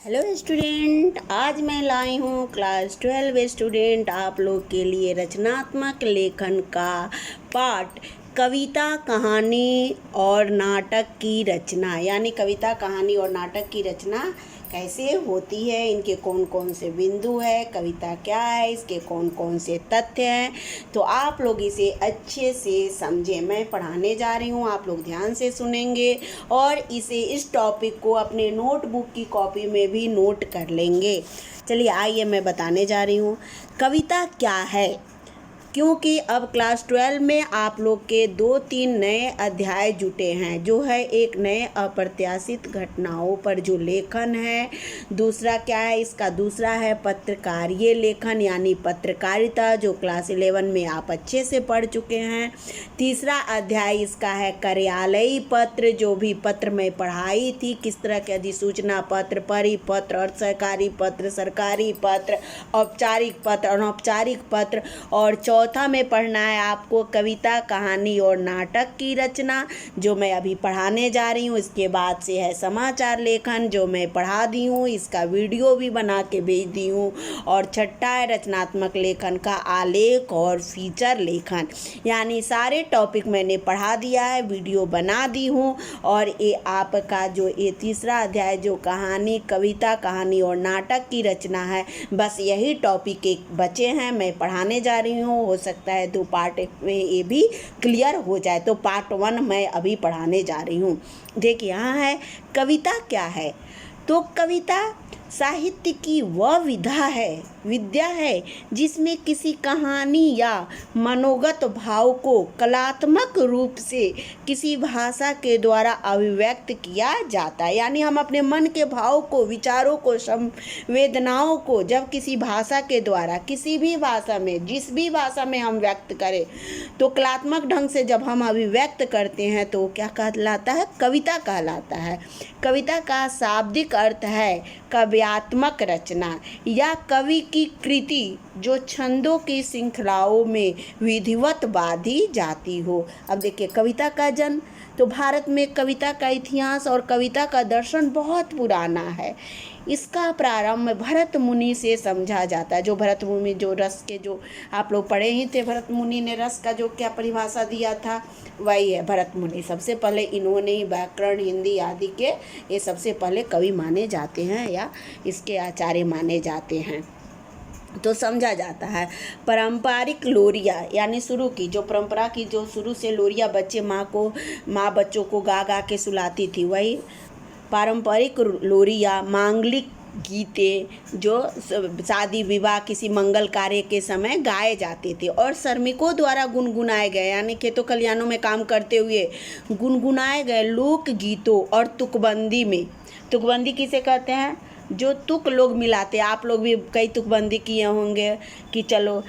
Hello student, आज मैं लाई हूँ क्लास 12 स्टूडेंट आप लोग के लिए रचनात्मक लेखन का पाठ कविता, कहानी और नाटक की रचना। यानी कविता, कहानी और नाटक की रचना कैसे होती है, इनके कौन कौन से बिंदु है, कविता क्या है, इसके कौन कौन से तथ्य हैं। तो आप लोग इसे अच्छे से समझें। मैं पढ़ाने जा रही हूँ, आप लोग ध्यान से सुनेंगे और इस टॉपिक को अपने नोटबुक की कॉपी में भी नोट कर लेंगे। चलिए आइए मैं बताने जा रही हूँ कविता क्या है। क्योंकि अब क्लास 12 में आप लोग के 2-3 नए अध्याय जुटे हैं, जो है एक नए अप्रत्याशित घटनाओं पर जो लेखन है। दूसरा क्या है, इसका दूसरा है पत्रकारीय लेखन यानी पत्रकारिता, जो क्लास 11 में आप अच्छे से पढ़ चुके हैं। तीसरा अध्याय इसका है कार्यालयी पत्र, जो भी पत्र में पढ़ाई थी, किस तरह के अधिसूचना पत्र, परिपत्र, अर्ध सरकारी पत्र, सरकारी पत्र, औपचारिक पत्र, अनौपचारिक पत्र। और चौथा में पढ़ना है आपको कविता, कहानी और नाटक की रचना, जो मैं अभी पढ़ाने जा रही हूँ। इसके बाद से है समाचार लेखन, जो मैं पढ़ा दी हूँ, इसका वीडियो भी बना के भेज दी हूँ। और छठा है रचनात्मक लेखन का आलेख और फीचर लेखन। यानी सारे टॉपिक मैंने पढ़ा दिया है, वीडियो बना दी हूँ। और ये आपका जो ये तीसरा अध्याय जो कहानी, कविता, कहानी और नाटक की रचना है, बस यही टॉपिक एक बचे हैं, मैं पढ़ाने जा रही हूँ। हो सकता है 2 पार्ट में ये भी क्लियर हो जाए। तो पार्ट 1 मैं अभी पढ़ाने जा रही हूँ। देखिए यहाँ है कविता क्या है। तो कविता साहित्य की वह विद्या है जिसमें किसी कहानी या मनोगत भाव को कलात्मक रूप से किसी भाषा के द्वारा अभिव्यक्त किया जाता है। यानी हम अपने मन के भाव को, विचारों को, संवेदनाओं को जब किसी भाषा के द्वारा, किसी भी भाषा में, जिस भी भाषा में हम व्यक्त करें, तो कलात्मक ढंग से जब हम अभिव्यक्त करते हैं तो क्या कहलाता है, कविता कहलाता है। कविता का शाब्दिक अर्थ है काव्यात्मक रचना या कवि की कृति जो छंदों की श्रृंखलाओं में विधिवत बांधी जाती हो। अब देखिए कविता का जन्म, तो भारत में कविता का इतिहास और कविता का दर्शन बहुत पुराना है। इसका प्रारंभ भरत मुनि से समझा जाता है। जो भरत मुनि, जो रस के, जो आप लोग पढ़े ही थे, भरत मुनि ने रस का जो क्या परिभाषा दिया था, वही है भरत मुनि। सबसे पहले इन्होंने ही व्याकरण, हिंदी आदि के ये सबसे पहले कवि माने जाते हैं या इसके आचार्य माने जाते हैं। तो समझा जाता है पारंपरिक लोरिया यानी शुरू की जो परंपरा की, जो शुरू से लोरिया माँ बच्चों को गा गा के सुलाती थी, वही पारंपरिक लोरिया, मांगलिक गीते जो शादी विवाह किसी मंगल कार्य के समय गाए जाते थे और श्रमिकों द्वारा गुनगुनाए गए, यानी खेतों खलिहानों में काम करते हुए गुनगुनाए गए लोक गीतों और तुकबंदी में। तुकबंदी किसे कहते हैं, जो तुक लोग मिलाते। आप लोग भी कई तुकबंदी किए होंगे कि चलो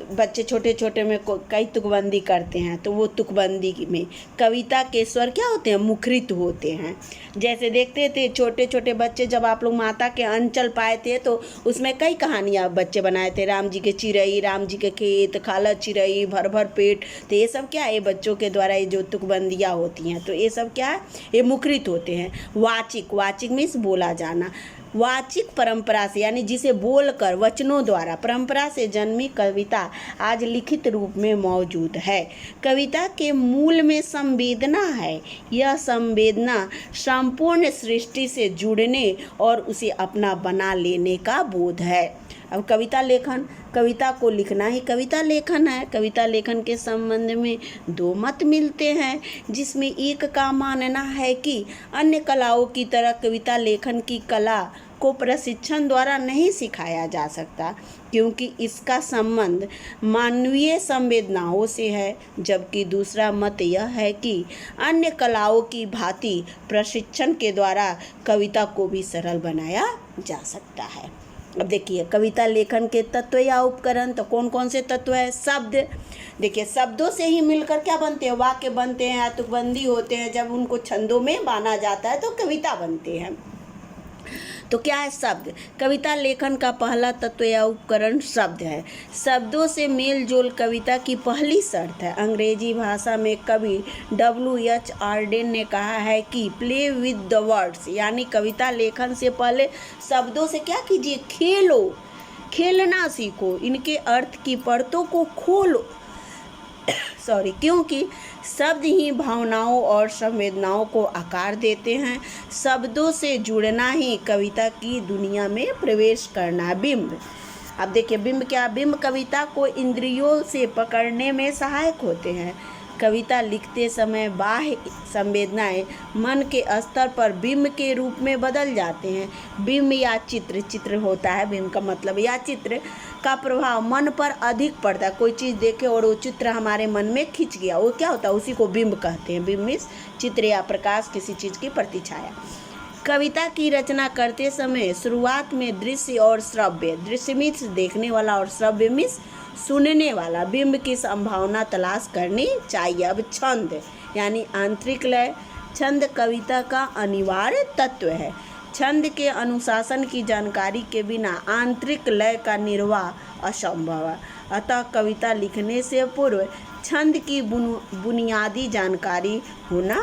बच्चे छोटे छोटे में कई तुकबंदी करते हैं, तो वो तुकबंदी में कविता के स्वर क्या होते हैं, मुखरित होते हैं। जैसे देखते थे छोटे छोटे बच्चे, जब आप लोग माता के अंचल पाए थे तो उसमें कई कहानियाँ बच्चे बनाए थे। राम जी के चिरई, राम जी के खेत, खाला चिरई, भर भर पेट। तो ये सब क्या है, ये बच्चों के द्वारा ये जो तुकबंदियाँ होती हैं, तो ये सब क्या है, ये मुखरित होते हैं। वाचिक मीन्स बोला जाना। वाचिक परंपरा से यानी जिसे बोलकर, वचनों द्वारा, परंपरा से जन्मी कविता आज लिखित रूप में मौजूद है। कविता के मूल में संवेदना है। यह संवेदना संपूर्ण सृष्टि से जुड़ने और उसे अपना बना लेने का बोध है। अब कविता लेखन, कविता को लिखना ही कविता लेखन है। कविता लेखन के संबंध में 2 मत मिलते हैं, जिसमें एक का मानना है कि अन्य कलाओं की तरह कविता लेखन की कला को प्रशिक्षण द्वारा नहीं सिखाया जा सकता, क्योंकि इसका संबंध मानवीय संवेदनाओं से है। जबकि दूसरा मत यह है कि अन्य कलाओं की भांति प्रशिक्षण के द्वारा कविता को भी सरल बनाया जा सकता है। अब देखिए कविता लेखन के तत्व या उपकरण, तो कौन कौन से तत्व है, शब्द। देखिए शब्दों से ही मिलकर क्या बनते हैं, वाक्य बनते हैं, तुकबंदी होते हैं। जब उनको छंदों में बांधा जाता है तो कविता बनते हैं। तो क्या है शब्द? कविता लेखन का पहला तत्व या उपकरण शब्द है। शब्दों से मेल जोल कविता की पहली शर्त है। अंग्रेजी भाषा में कवि W.H. आर्डेन ने कहा है कि प्ले विद द वर्ड्स, यानी कविता लेखन से पहले शब्दों से क्या कीजिए? खेलो, खेलना सीखो, इनके अर्थ की परतों को खोलो क्योंकि शब्द ही भावनाओं और संवेदनाओं को आकार देते हैं। शब्दों से जुड़ना ही कविता की दुनिया में प्रवेश करना है। बिंब, अब देखिए बिंब क्या? बिंब कविता को इंद्रियों से पकड़ने में सहायक होते हैं। कविता लिखते समय बाह्य संवेदनाएं मन के स्तर पर बिंब के रूप में बदल जाते हैं। बिंब या चित्र होता है, बिंब का मतलब या चित्र का प्रभाव मन पर अधिक पड़ता है। कोई चीज़ देखे और वो चित्र हमारे मन में खिंच गया, वो क्या होता है? उसी को बिंब कहते हैं। बिंब मीन्स चित्र या प्रकाश, किसी चीज़ की प्रतिछाया। कविता की रचना करते समय शुरुआत में दृश्य और श्रव्य, दृश्य मीन्स देखने वाला और श्रव्य मीन्स सुनने वाला, बिंब की संभावना तलाश करनी चाहिए। अब छंद यानी आंतरिक लय। छंद कविता का अनिवार्य तत्व है। छंद के अनुशासन की जानकारी के बिना आंतरिक लय का निर्वाह असंभव है। अतः कविता लिखने से पूर्व छंद की बुनियादी जानकारी होना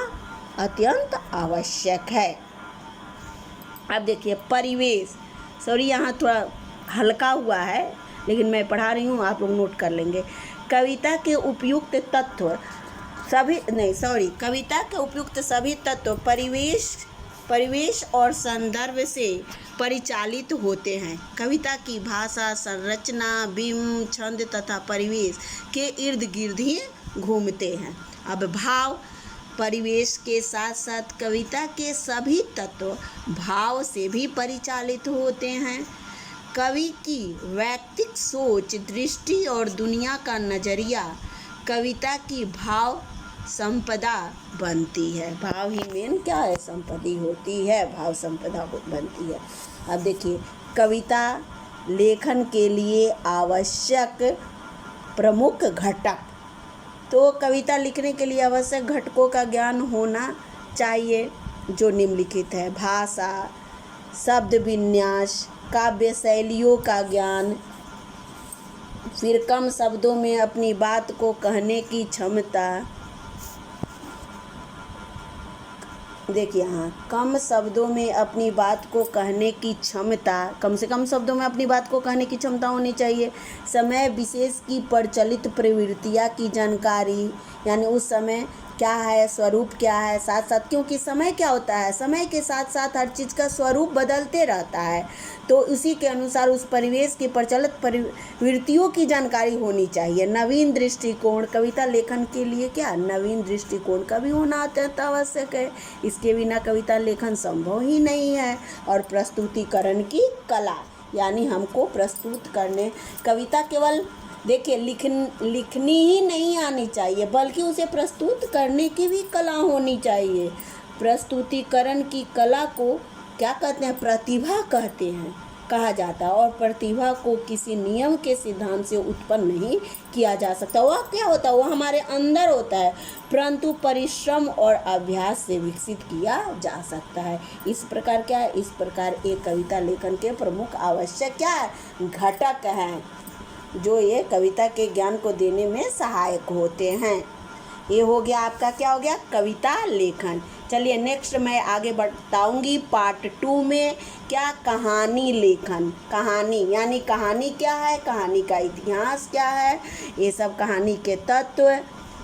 अत्यंत आवश्यक है। अब देखिए परिवेश, यहाँ थोड़ा हल्का हुआ है लेकिन मैं पढ़ा रही हूँ, आप लोग नोट कर लेंगे। कविता के उपयुक्त तत्व कविता के उपयुक्त सभी तत्व परिवेश और संदर्भ से परिचालित होते हैं। कविता की भाषा, संरचना, बिंब, छंद तथा परिवेश के इर्द गिर्द ही घूमते हैं। अब भाव, परिवेश के साथ साथ कविता के सभी तत्व भाव से भी परिचालित होते हैं। कवि की वैयक्तिक सोच, दृष्टि और दुनिया का नज़रिया कविता की भाव संपदा बनती है। भाव ही मेन क्या है? संपत्ति होती है, भाव संपदा बनती है। अब देखिए कविता लेखन के लिए आवश्यक प्रमुख घटक, तो कविता लिखने के लिए आवश्यक घटकों का ज्ञान होना चाहिए जो निम्नलिखित है। भाषा, शब्द विन्यास, काव्य शैलियों का ज्ञान, फिर कम शब्दों में अपनी बात को कहने की क्षमता। देखिए कम शब्दों में अपनी बात को कहने की क्षमता, कम से कम शब्दों में अपनी बात को कहने की क्षमता होनी चाहिए। समय विशेष की प्रचलित प्रवृत्तियाँ की जानकारी, यानी उस समय क्या है, स्वरूप क्या है, साथ साथ, क्योंकि समय क्या होता है? समय के साथ साथ हर चीज़ का स्वरूप बदलते रहता है, तो उसी के अनुसार उस परिवेश की प्रचलित प्रवृत्तियों की जानकारी होनी चाहिए। नवीन दृष्टिकोण, कविता लेखन के लिए क्या? नवीन दृष्टिकोण का भी होना अत्यंत आवश्यक है। इसके बिना कविता लेखन संभव ही नहीं है। और प्रस्तुतिकरण की कला, यानी हमको प्रस्तुत करने, कविता केवल देखिए लिखनी ही नहीं आनी चाहिए बल्कि उसे प्रस्तुत करने की भी कला होनी चाहिए। प्रस्तुतिकरण की कला को क्या कहते हैं? प्रतिभा कहते हैं, कहा जाता है। और प्रतिभा को किसी नियम के सिद्धांत से उत्पन्न नहीं किया जा सकता। वह क्या होता है? वह हमारे अंदर होता है, परंतु परिश्रम और अभ्यास से विकसित किया जा सकता है। इस प्रकार क्या है? इस प्रकार एक कविता लेखन के प्रमुख आवश्यक क्या है? घटक हैं जो ये कविता के ज्ञान को देने में सहायक होते हैं। ये हो गया आपका, क्या हो गया? कविता लेखन। चलिए नेक्स्ट मैं आगे बताऊंगी पार्ट 2 में क्या? कहानी लेखन। कहानी यानी कहानी क्या है, कहानी का इतिहास क्या है, ये सब कहानी के तत्व।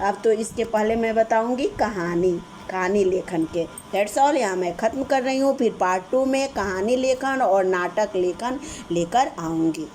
अब तो इसके पहले मैं बताऊंगी कहानी लेखन के। दैट्स ऑल, यहाँ मैं ख़त्म कर रही हूँ। फिर पार्ट 2 में कहानी लेखन और नाटक लेखन लेकर आऊँगी।